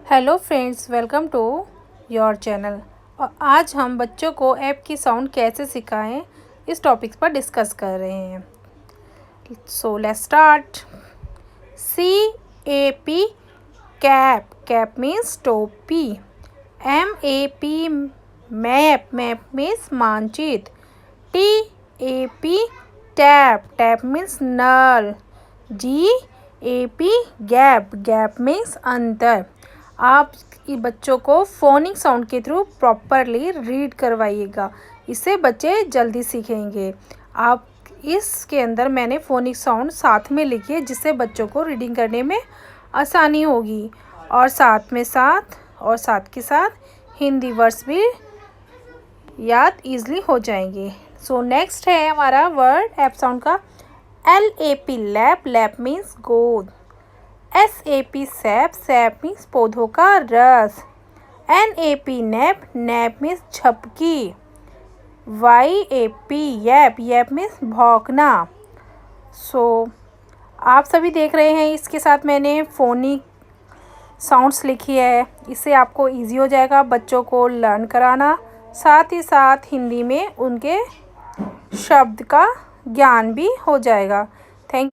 Hello friends, welcome to your channel. और आज हम बच्चों को ऐप की साउंड कैसे सिखाएं इस टॉपिक पर डिस्कस कर रहे हैं। So let's start. CAP cap, cap means टोपी। MAP मैप, मैप मीन्स मानचित्र। TAP टैप, टैप मीन्स नल। GAP गैप, गैप मीन्स अंतर। आप बच्चों को फोनिक साउंड के थ्रू प्रॉपरली रीड करवाइएगा, इससे बच्चे जल्दी सीखेंगे। आप इसके अंदर मैंने फोनिक साउंड साथ में लिखी है, जिससे बच्चों को रीडिंग करने में आसानी होगी और साथ के साथ हिंदी वर्ड्स भी याद इजली हो जाएंगे। सो नेक्स्ट है हमारा वर्ड ऐप साउंड का LAP लैप, लैप मीन्स गोद। SAP सैप, सैप मीन्स पौधों का रस। NAP नैप, नैप मीन्स झपकी। YAP यैप, यैप मीन्स भौंकना। आप सभी देख रहे हैं, इसके साथ मैंने फोनिक साउंड्स लिखी है। इससे आपको इजी हो जाएगा बच्चों को लर्न कराना, साथ ही साथ हिंदी में उनके शब्द का ज्ञान भी हो जाएगा। थैंक